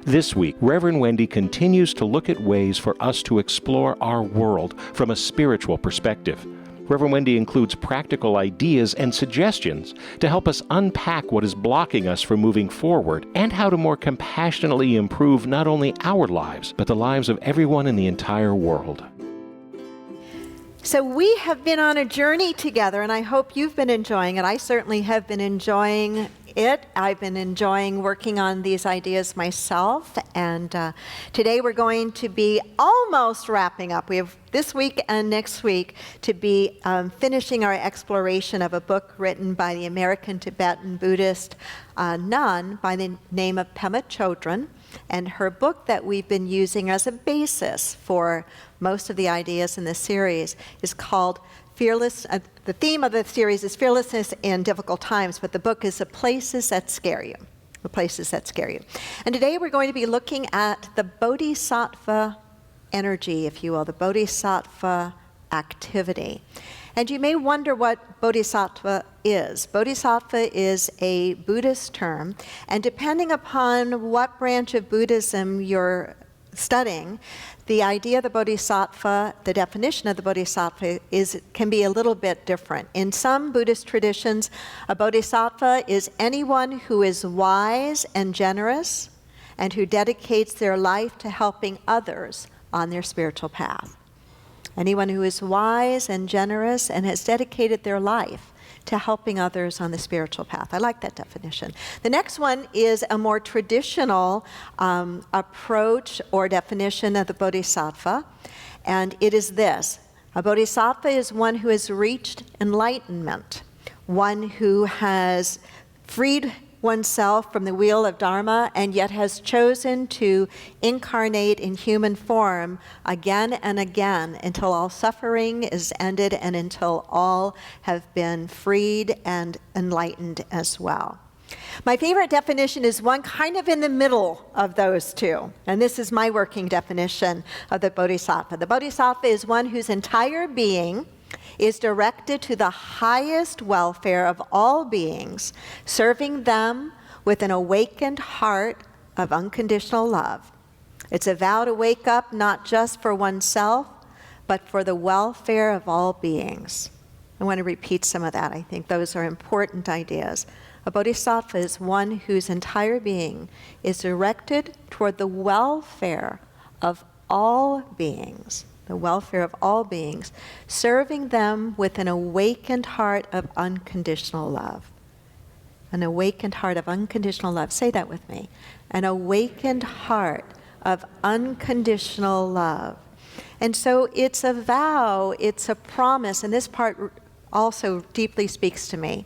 This week, Reverend Wendy continues to look at ways for us to explore our world from a spiritual perspective. Reverend Wendy includes practical ideas and suggestions to help us unpack what is blocking us from moving forward and how to more compassionately improve not only our lives, but the lives of everyone in the entire world. So we have been on a journey together, and I hope you've been enjoying it. I certainly have been enjoying it. I've been enjoying working on these ideas myself, and today we're going to be almost wrapping up. We have this week and next week to be finishing our exploration of a book written by the American Tibetan Buddhist nun by the name of Pema Chodron, and her book that we've been using as a basis for most of the ideas in this series is called Fearless. The theme of the series is fearlessness in difficult times, but the book is The Places That Scare You. The Places That Scare You. And today we're going to be looking at the Bodhisattva Energy, if you will, the Bodhisattva Activity. And you may wonder what Bodhisattva is. Bodhisattva is a Buddhist term, and depending upon what branch of Buddhism you're studying, the idea of the Bodhisattva, the definition of the Bodhisattva can be a little bit different. In some Buddhist traditions, a Bodhisattva is anyone who is wise and generous and who dedicates their life to helping others on their spiritual path. Anyone who is wise and generous and has dedicated their life to helping others on the spiritual path. I like that definition. The next one is a more traditional approach or definition of the Bodhisattva, and it is this. A Bodhisattva is one who has reached enlightenment, one who has freed oneself from the wheel of Dharma and yet has chosen to incarnate in human form again and again until all suffering is ended and until all have been freed and enlightened as well. My favorite definition is one kind of in the middle of those two, and this is my working definition of the Bodhisattva. The Bodhisattva is one whose entire being is directed to the highest welfare of all beings, serving them with an awakened heart of unconditional love. It's a vow to wake up not just for oneself, but for the welfare of all beings. I want to repeat some of that. I think those are important ideas. A bodhisattva is one whose entire being is directed toward the welfare of all beings. The welfare of all beings, serving them with an awakened heart of unconditional love. An awakened heart of unconditional love. Say that with me. An awakened heart of unconditional love. And so it's a vow, it's a promise, and this part also deeply speaks to me.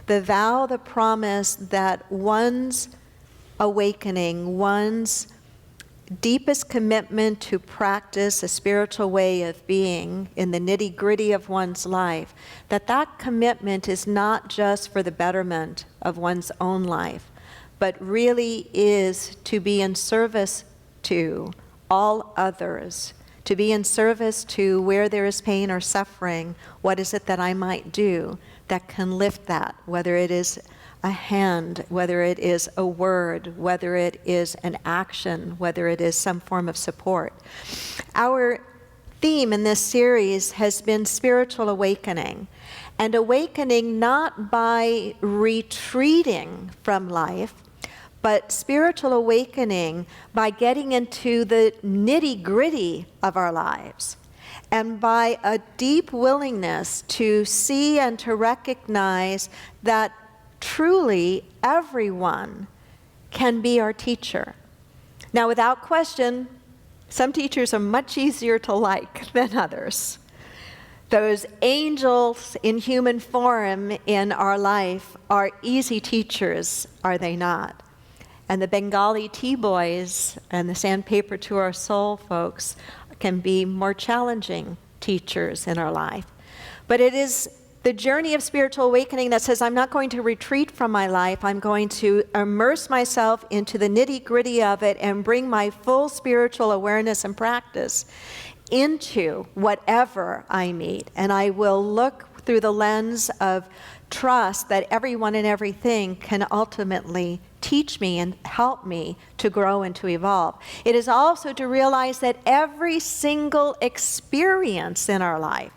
The vow, the promise that one's awakening, one's deepest commitment to practice a spiritual way of being in the nitty-gritty of one's life, that commitment is not just for the betterment of one's own life, but really is to be in service to all others, to be in service to where there is pain or suffering. What is it that I might do that can lift that, whether it is a hand, whether it is a word, whether it is an action, whether it is some form of support. Our theme in this series has been spiritual awakening, and awakening not by retreating from life, but spiritual awakening by getting into the nitty-gritty of our lives, and by a deep willingness to see and to recognize that truly, everyone can be our teacher. Now, without question, some teachers are much easier to like than others. Those angels in human form in our life are easy teachers, are they not? And the Bengali tea boys and the sandpaper to our soul folks can be more challenging teachers in our life. But it is the journey of spiritual awakening that says, I'm not going to retreat from my life. I'm going to immerse myself into the nitty-gritty of it and bring my full spiritual awareness and practice into whatever I meet. And I will look through the lens of trust that everyone and everything can ultimately teach me and help me to grow and to evolve. It is also to realize that every single experience in our life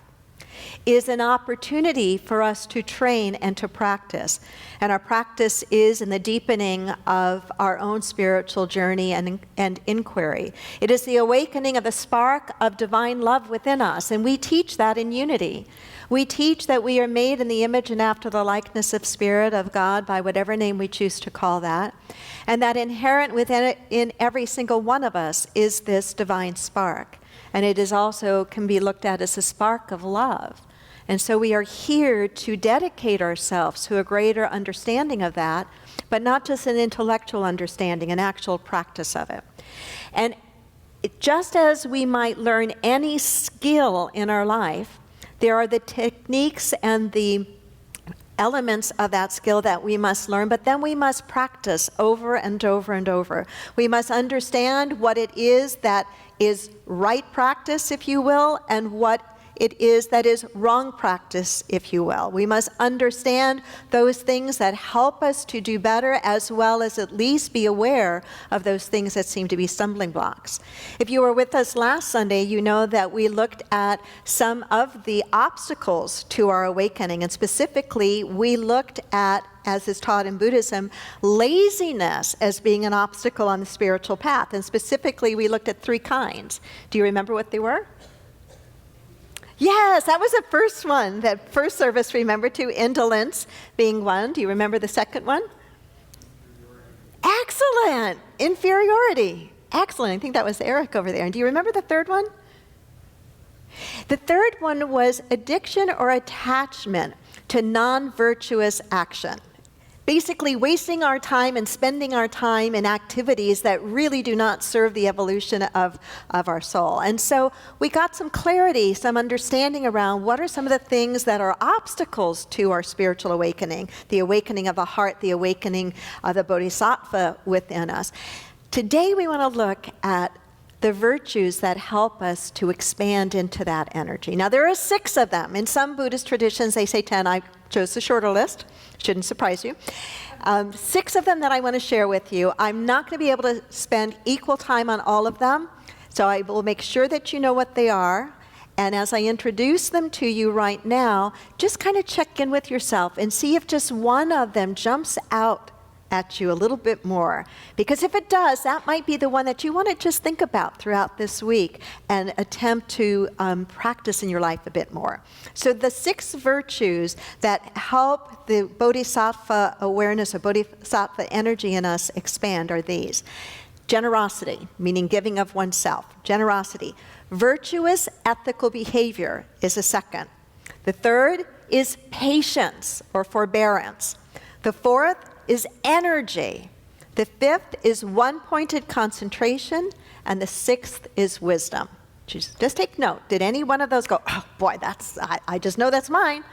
is an opportunity for us to train and to practice. And our practice is in the deepening of our own spiritual journey and inquiry. It is the awakening of the spark of divine love within us, and we teach that in unity. We teach that we are made in the image and after the likeness of Spirit of God, by whatever name we choose to call that, and that inherent within it, in every single one of us, is this divine spark. And it is also can be looked at as a spark of love. And so we are here to dedicate ourselves to a greater understanding of that, but not just an intellectual understanding, an actual practice of it. And just as we might learn any skill in our life, there are the techniques and the elements of that skill that we must learn, but then we must practice over and over and over. We must understand what it is that is right practice, if you will, and what it is that is wrong practice, if you will. We must understand those things that help us to do better, as well as at least be aware of those things that seem to be stumbling blocks. If you were with us last Sunday, you know that we looked at some of the obstacles to our awakening, and specifically we looked at, as is taught in Buddhism, laziness as being an obstacle on the spiritual path. And specifically, we looked at 3 kinds. Do you remember what they were? Yes, that was the first one, that first service, remember too, indolence being one. Do you remember the second one? Excellent, inferiority. Excellent, I think that was Eric over there. And do you remember the third one? The third one was addiction or attachment to non-virtuous action. Basically wasting our time and spending our time in activities that really do not serve the evolution of our soul. And so we got some clarity, some understanding around what are some of the things that are obstacles to our spiritual awakening, the awakening of the heart, the awakening of the Bodhisattva within us. Today we want to look at the virtues that help us to expand into that energy. Now there are 6 of them. In some Buddhist traditions they say 10. I chose the shorter list. Shouldn't surprise you. 6 of them that I want to share with you. I'm not going to be able to spend equal time on all of them, so I will make sure that you know what they are. And as I introduce them to you right now, just kind of check in with yourself and see if just one of them jumps out at you a little bit more. Because if it does, that might be the one that you want to just think about throughout this week and attempt to practice in your life a bit more. So the 6 virtues that help the Bodhisattva awareness or Bodhisattva energy in us expand are these. Generosity, meaning giving of oneself. Generosity. Virtuous ethical behavior is a second. The third is patience or forbearance. The fourth is energy. The 5th is one-pointed concentration, and the 6th is wisdom. Just take note. Did any one of those go, oh boy, I just know that's mine?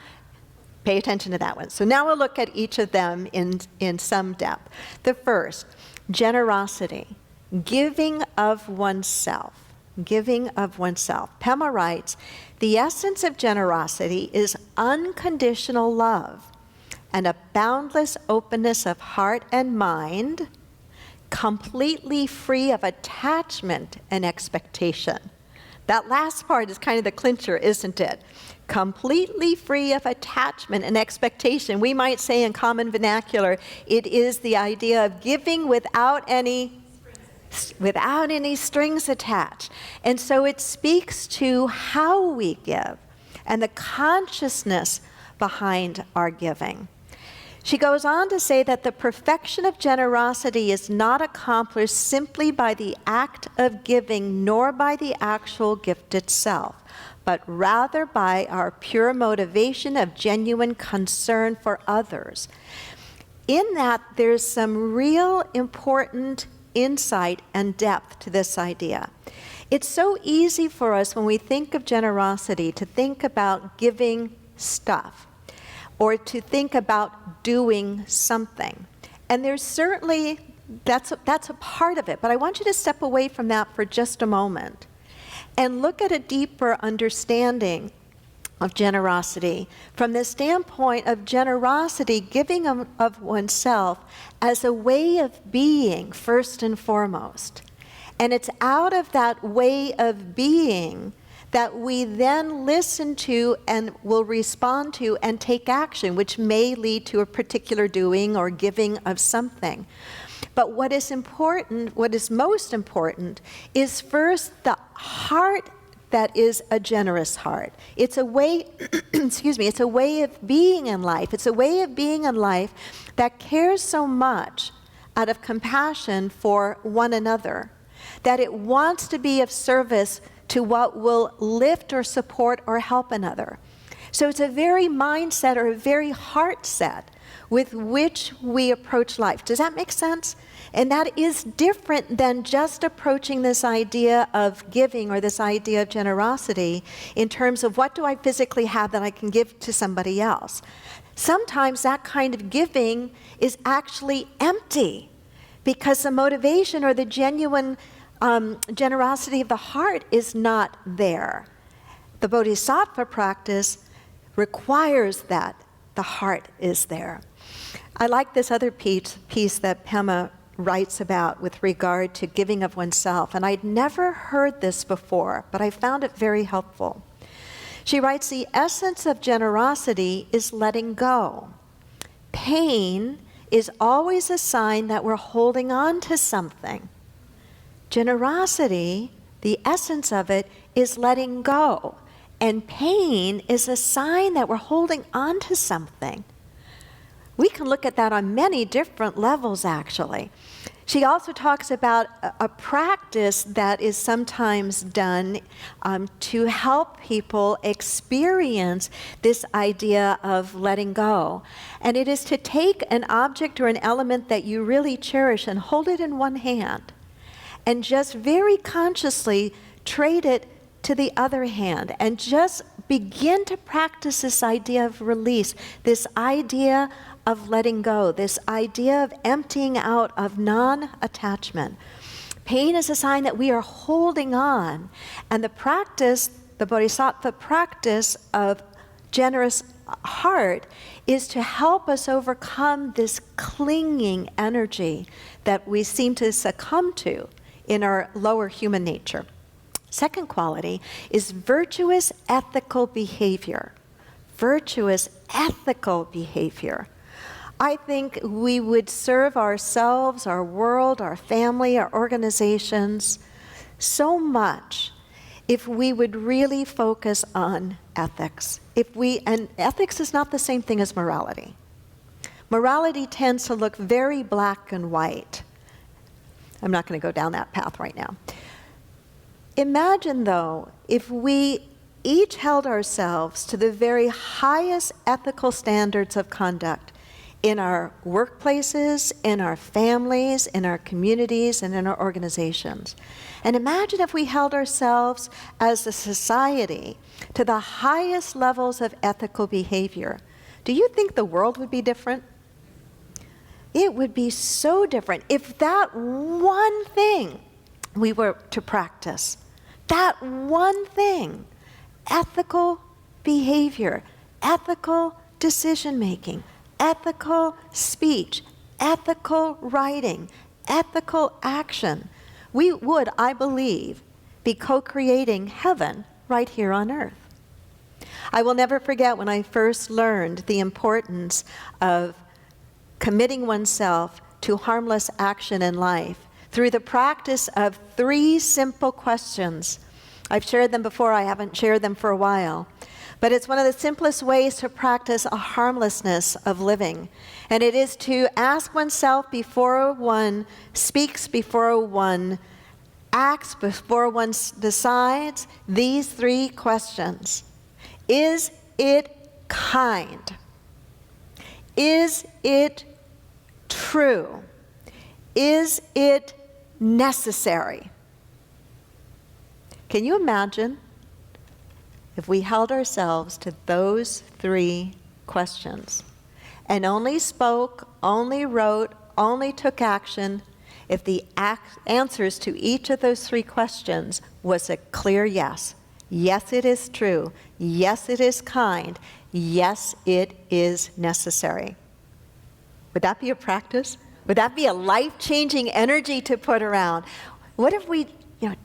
Pay attention to that one. So now we'll look at each of them in some depth. The first, generosity, giving of oneself. Giving of oneself. Pema writes, the essence of generosity is unconditional love and a boundless openness of heart and mind, completely free of attachment and expectation. That last part is kind of the clincher, isn't it? Completely free of attachment and expectation. We might say in common vernacular, it is the idea of giving without any strings attached. And so it speaks to how we give and the consciousness behind our giving. She goes on to say that the perfection of generosity is not accomplished simply by the act of giving, nor by the actual gift itself, but rather by our pure motivation of genuine concern for others. In that, there's some real important insight and depth to this idea. It's so easy for us when we think of generosity to think about giving stuff, or to think about doing something. And there's certainly, that's a part of it, but I want you to step away from that for just a moment and look at a deeper understanding of generosity from the standpoint of generosity, giving of oneself as a way of being first and foremost. And it's out of that way of being that we then listen to and will respond to and take action, which may lead to a particular doing or giving of something. But what is important, what is most important, is first the heart that is a generous heart. It's a way, it's a way of being in life. It's a way of being in life that cares so much out of compassion for one another, that it wants to be of service to what will lift or support or help another. So it's a very mindset or a very heart set with which we approach life. Does that make sense? And that is different than just approaching this idea of giving or this idea of generosity in terms of what do I physically have that I can give to somebody else. Sometimes that kind of giving is actually empty because the motivation or the genuine generosity of the heart is not there. The Bodhisattva practice requires that the heart is there. I like this other piece that Pema writes about with regard to giving of oneself, and I'd never heard this before, but I found it very helpful. She writes, the essence of generosity is letting go. Pain is always a sign that we're holding on to something. Generosity, the essence of it, is letting go, and pain is a sign that we're holding on to something. We can look at that on many different levels, actually. She also talks about a practice that is sometimes done to help people experience this idea of letting go. And it is to take an object or an element that you really cherish and hold it in one hand and just very consciously trade it to the other hand and just begin to practice this idea of release, this idea of letting go, this idea of emptying out of non-attachment. Pain is a sign that we are holding on, and the practice, the Bodhisattva practice of generous heart, is to help us overcome this clinging energy that we seem to succumb to in our lower human nature. Second quality is virtuous ethical behavior. Virtuous ethical behavior. I think we would serve ourselves, our world, our family, our organizations so much if we would really focus on ethics. And ethics is not the same thing as morality. Morality tends to look very black and white. I'm not going to go down that path right now. Imagine, though, if we each held ourselves to the very highest ethical standards of conduct in our workplaces, in our families, in our communities, and in our organizations. And imagine if we held ourselves as a society to the highest levels of ethical behavior. Do you think the world would be different? It would be so different if that one thing we were to practice, that one thing, ethical behavior, ethical decision-making, ethical speech, ethical writing, ethical action, we would, I believe, be co-creating heaven right here on earth. I will never forget when I first learned the importance of committing oneself to harmless action in life through the practice of 3 simple questions. I've shared them before, I haven't shared them for a while. But it's one of the simplest ways to practice a harmlessness of living. And it is to ask oneself before one speaks, before one acts, before one decides, these 3 questions. Is it kind? Is it true? Is it necessary? Can you imagine if we held ourselves to those 3 questions and only spoke, only wrote, only took action if the answers to each of those 3 questions was a clear yes. Yes, it is true. Yes, it is kind. Yes, it is necessary. Would that be a practice? Would that be a life-changing energy to put around? What if we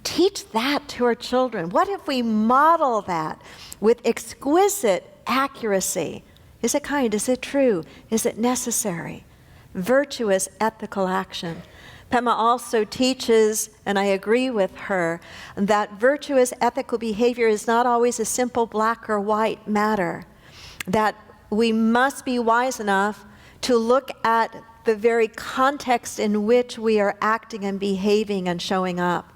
teach that to our children? What if we model that with exquisite accuracy? Is it kind? Is it true? Is it necessary? Virtuous ethical action. Pema also teaches, and I agree with her, that virtuous ethical behavior is not always a simple black or white matter. That we must be wise enough to look at the very context in which we are acting and behaving and showing up.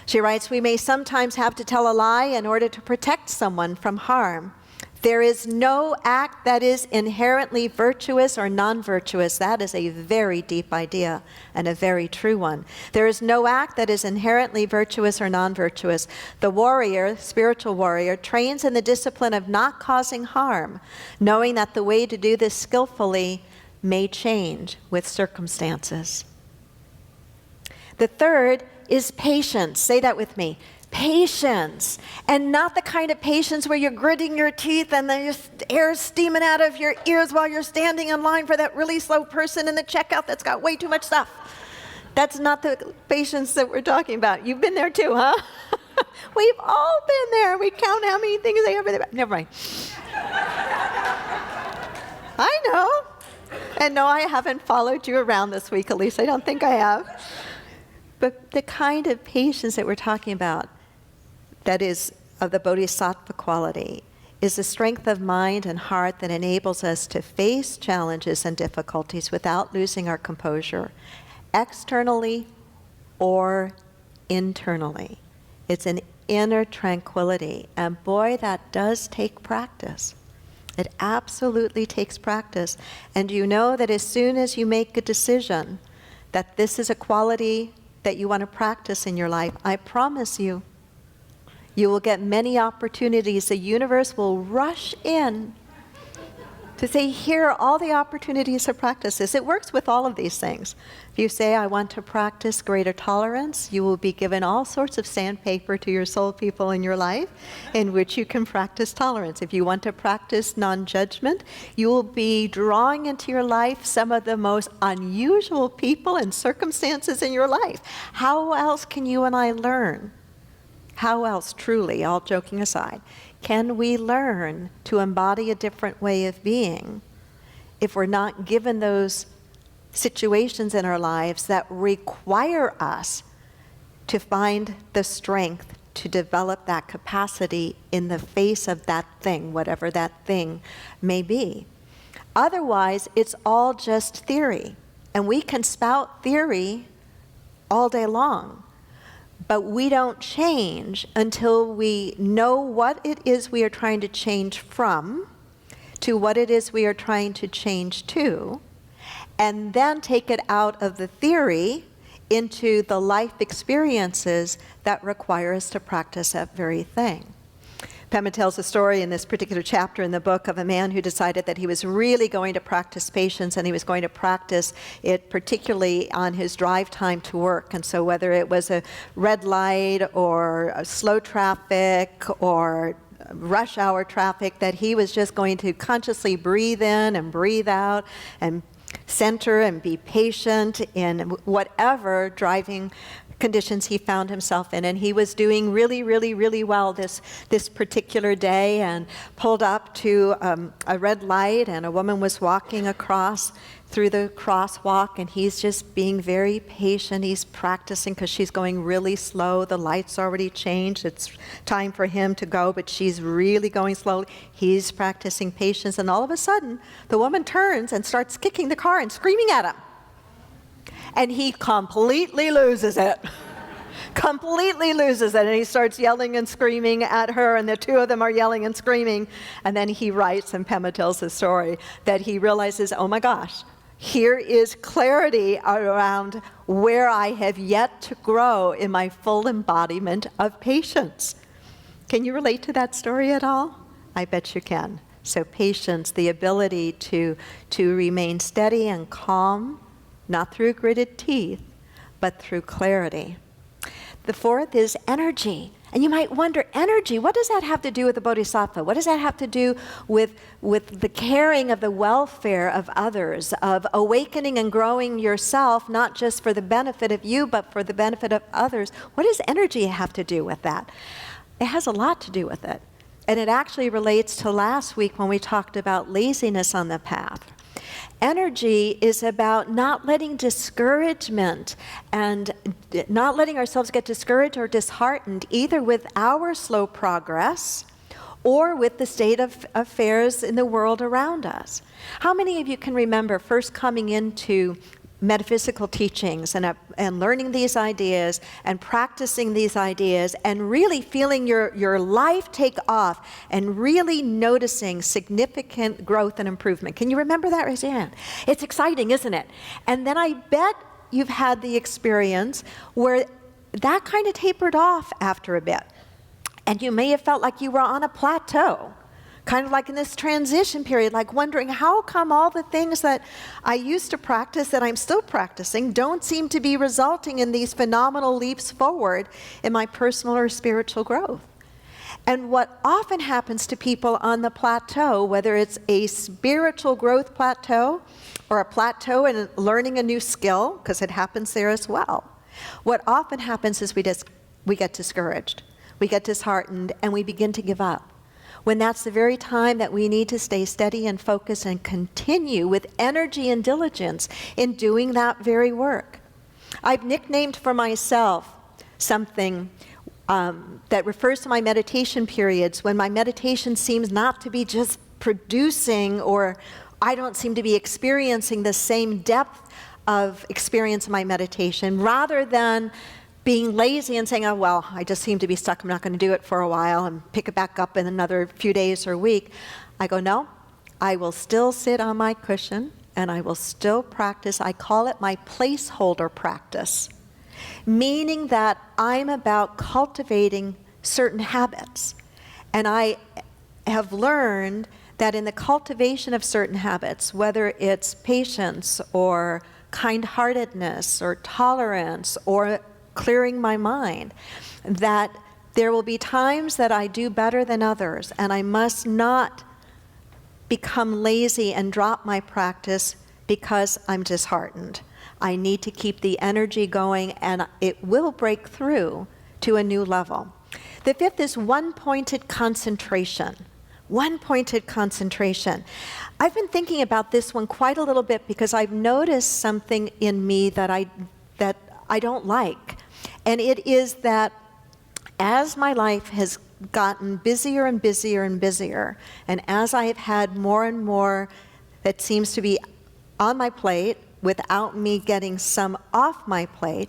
She writes, we may sometimes have to tell a lie in order to protect someone from harm. There is no act that is inherently virtuous or non-virtuous. That is a very deep idea and a very true one. There is no act that is inherently virtuous or non-virtuous. The warrior, spiritual warrior, trains in the discipline of not causing harm, knowing that the way to do this skillfully may change with circumstances. The third is patience. Say that with me. Patience. And not the kind of patience where you're gritting your teeth and the air steaming out of your ears while you're standing in line for that really slow person in the checkout that's got way too much stuff. That's not the patience that we're talking about. You've been there too, huh? We've all been there. We count how many things they have. Never mind. I know. And no, I haven't followed you around this week, at least I don't think I have. But the kind of patience that we're talking about, that is of the Bodhisattva quality, is the strength of mind and heart that enables us to face challenges and difficulties without losing our composure, externally or internally. It's an inner tranquility, and boy, that does take practice. It absolutely takes practice. And you know that as soon as you make a decision that this is a quality that you want to practice in your life, I promise you, you will get many opportunities. The universe will rush in to say, here are all the opportunities to practice this. It works with all of these things. If you say, I want to practice greater tolerance, you will be given all sorts of sandpaper to your soul people in your life in which you can practice tolerance. If you want to practice non-judgment, you will be drawing into your life some of the most unusual people and circumstances in your life. How else can you and I learn? How else, truly, all joking aside, can we learn to embody a different way of being if we're not given those situations in our lives that require us to find the strength to develop that capacity in the face of that thing, whatever that thing may be? Otherwise, it's all just theory. And we can spout theory all day long. But we don't change until we know what it is we are trying to change from, to what it is we are trying to change to, and then take it out of the theory into the life experiences that require us to practice that very thing. Pema tells a story in this particular chapter in the book of a man who decided that he was really going to practice patience, and he was going to practice it particularly on his drive time to work. And so whether it was a red light or a slow traffic or rush hour traffic, that he was just going to consciously breathe in and breathe out and center and be patient in whatever driving conditions he found himself in. And he was doing really, really, really well this particular day, and pulled up to a red light, and a woman was walking across through the crosswalk, and he's just being very patient. He's practicing because she's going really slow. The light's already changed. It's time for him to go, but she's really going slowly. He's practicing patience, and all of a sudden, the woman turns and starts kicking the car and screaming at him. And he completely loses it. Completely loses it. And he starts yelling and screaming at her, and the two of them are yelling and screaming. And then he writes, and Pema tells the story, that he realizes, oh my gosh, here is clarity around where I have yet to grow in my full embodiment of patience. Can you relate to that story at all? I bet you can. So patience, the ability to remain steady and calm, not through gritted teeth, but through clarity. The fourth is energy. And you might wonder, energy, what does that have to do with the Bodhisattva? What does that have to do with the caring of the welfare of others, of awakening and growing yourself, not just for the benefit of you, but for the benefit of others? What does energy have to do with that? It has a lot to do with it. And it actually relates to last week when we talked about laziness on the path. Energy is about not letting discouragement and not letting ourselves get discouraged or disheartened either with our slow progress or with the state of affairs in the world around us. How many of you can remember first coming into metaphysical teachings and learning these ideas and practicing these ideas and really feeling your life take off and really noticing significant growth and improvement? Can you remember that? Raise your hand. It's exciting, isn't it? And then I bet you've had the experience where that kind of tapered off after a bit. And you may have felt like you were on a plateau, kind of like in this transition period, like wondering how come all the things that I used to practice that I'm still practicing don't seem to be resulting in these phenomenal leaps forward in my personal or spiritual growth. And what often happens to people on the plateau, whether it's a spiritual growth plateau or a plateau in learning a new skill, because it happens there as well, what often happens is we get discouraged, we get disheartened, and we begin to give up, when that's the very time that we need to stay steady and focused and continue with energy and diligence in doing that very work. I've nicknamed for myself something that refers to my meditation periods when my meditation seems not to be just producing, or I don't seem to be experiencing the same depth of experience in my meditation, rather than being lazy and saying, oh, well, I just seem to be stuck, I'm not going to do it for a while and pick it back up in another few days or week. I go, no, I will still sit on my cushion and I will still practice. I call it my placeholder practice, meaning that I'm about cultivating certain habits. And I have learned that in the cultivation of certain habits, whether it's patience or kind-heartedness or tolerance or clearing my mind, that there will be times that I do better than others, and I must not become lazy and drop my practice because I'm disheartened. I need to keep the energy going, and it will break through to a new level. The fifth is one-pointed concentration. One-pointed concentration. I've been thinking about this one quite a little bit because I've noticed something in me that I don't like. And it is that as my life has gotten busier and busier and busier, and as I have had more and more that seems to be on my plate without me getting some off my plate,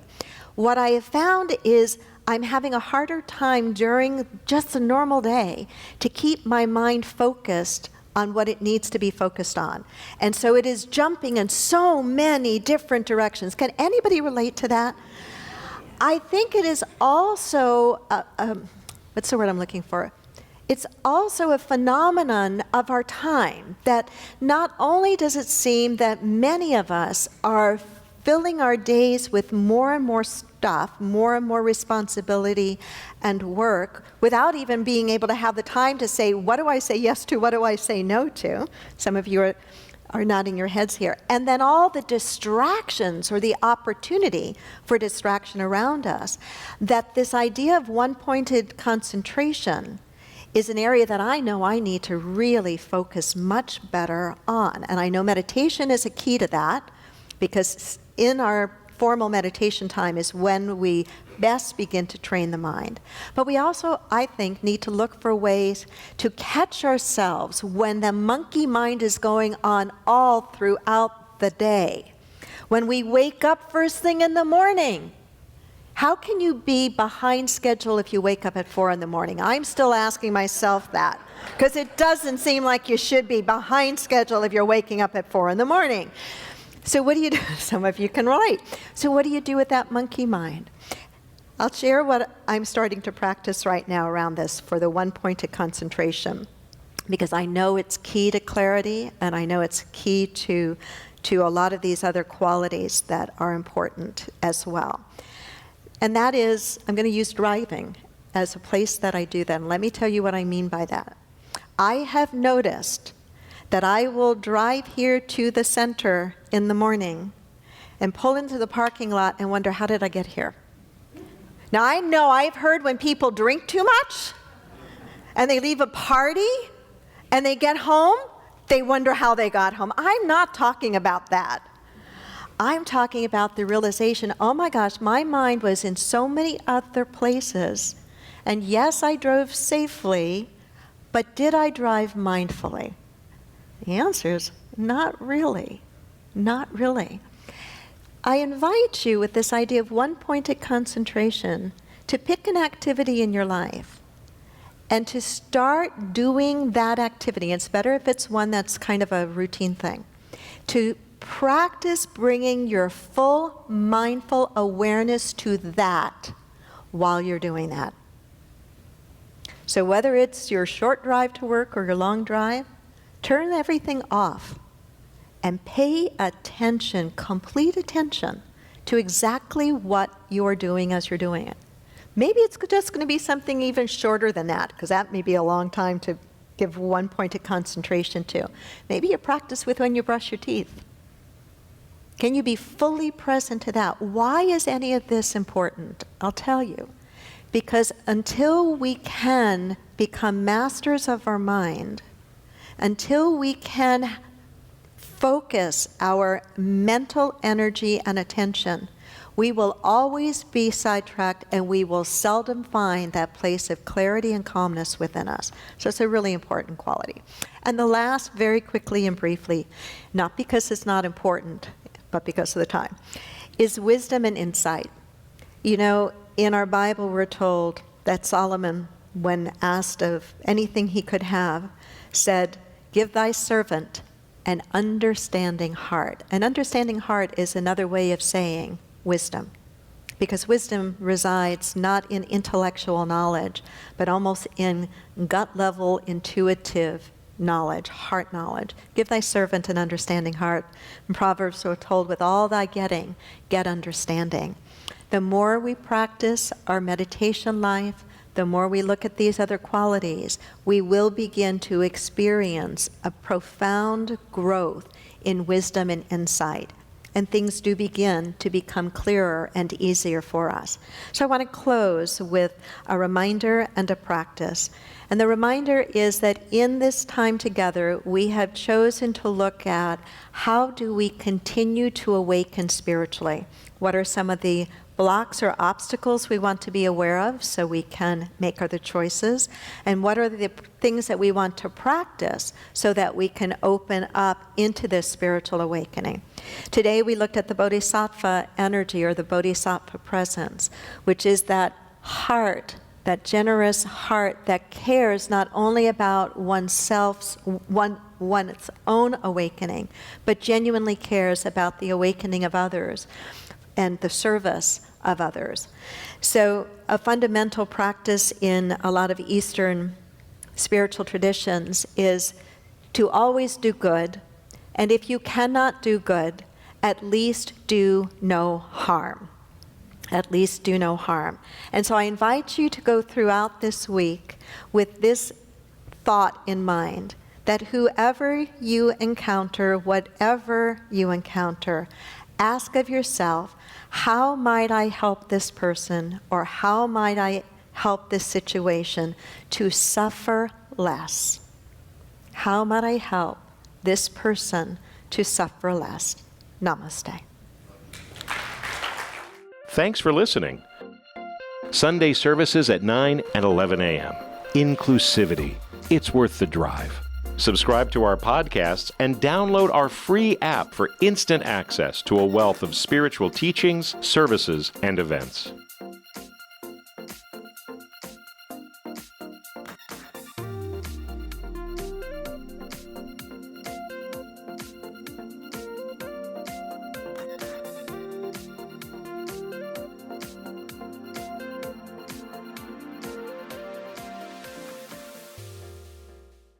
what I have found is I'm having a harder time during just a normal day to keep my mind focused on what it needs to be focused on. And so it is jumping in so many different directions. Can anybody relate to that? I think it is also, what's the word I'm looking for? It's also a phenomenon of our time, that not only does it seem that many of us are filling our days with more and more stuff, more and more responsibility and work, without even being able to have the time to say, what do I say yes to, what do I say no to? Some of you are nodding your heads here. And then all the distractions or the opportunity for distraction around us, that this idea of one-pointed concentration is an area that I know I need to really focus much better on. And I know meditation is a key to that, because in our formal meditation time is when we best begin to train the mind. But we also, I think, need to look for ways to catch ourselves when the monkey mind is going on all throughout the day. When we wake up first thing in the morning, how can you be behind schedule if you wake up at 4 in the morning? I'm still asking myself that, because it doesn't seem like you should be behind schedule if you're waking up at 4 in the morning. So what do you do? Some of you can relate. So what do you do with that monkey mind? I'll share what I'm starting to practice right now around this for the one-pointed concentration, because I know it's key to clarity, and I know it's key to a lot of these other qualities that are important as well. And that is, I'm going to use driving as a place that I do that. And let me tell you what I mean by that. I have noticed that I will drive here to the center in the morning and pull into the parking lot and wonder, how did I get here? Now, I know I've heard when people drink too much and they leave a party and they get home, they wonder how they got home. I'm not talking about that. I'm talking about the realization, oh my gosh, my mind was in so many other places. And yes, I drove safely, but did I drive mindfully? The answer is not really. Not really. I invite you with this idea of one-pointed concentration to pick an activity in your life and to start doing that activity. It's better if it's one that's kind of a routine thing. To practice bringing your full mindful awareness to that while you're doing that. So whether it's your short drive to work or your long drive, turn everything off and pay attention, complete attention, to exactly what you're doing as you're doing it. Maybe it's just going to be something even shorter than that, because that may be a long time to give one-pointed concentration to. Maybe you practice with when you brush your teeth. Can you be fully present to that? Why is any of this important? I'll tell you. Because until we can become masters of our mind, until we can focus our mental energy and attention, we will always be sidetracked and we will seldom find that place of clarity and calmness within us. So it's a really important quality. And the last, very quickly and briefly, not because it's not important, but because of the time, is wisdom and insight. You know, in our Bible we're told that Solomon, when asked of anything he could have, said, "Give thy servant an understanding heart." An understanding heart is another way of saying wisdom, because wisdom resides not in intellectual knowledge, but almost in gut-level, intuitive knowledge, heart knowledge. Give thy servant an understanding heart. In Proverbs we're told, with all thy getting, get understanding. The more we practice our meditation life, the more we look at these other qualities, we will begin to experience a profound growth in wisdom and insight. And things do begin to become clearer and easier for us. So I want to close with a reminder and a practice. And the reminder is that in this time together, we have chosen to look at how do we continue to awaken spiritually? What are some of the blocks or obstacles we want to be aware of so we can make other choices? And what are the things that we want to practice so that we can open up into this spiritual awakening? Today we looked at the Bodhisattva Energy, or the Bodhisattva presence, which is that heart, that generous heart that cares not only about one's own awakening, but genuinely cares about the awakening of others and the service of others. So a fundamental practice in a lot of Eastern spiritual traditions is to always do good, and if you cannot do good, at least do no harm. At least do no harm. And so I invite you to go throughout this week with this thought in mind, that whoever you encounter, whatever you encounter, ask of yourself, how might I help this person, or how might I help this situation to suffer less? How might I help this person to suffer less? Namaste. Thanks for listening. Sunday services at 9 and 11 a.m. Inclusivity. It's worth the drive. Subscribe to our podcasts and download our free app for instant access to a wealth of spiritual teachings, services, and events.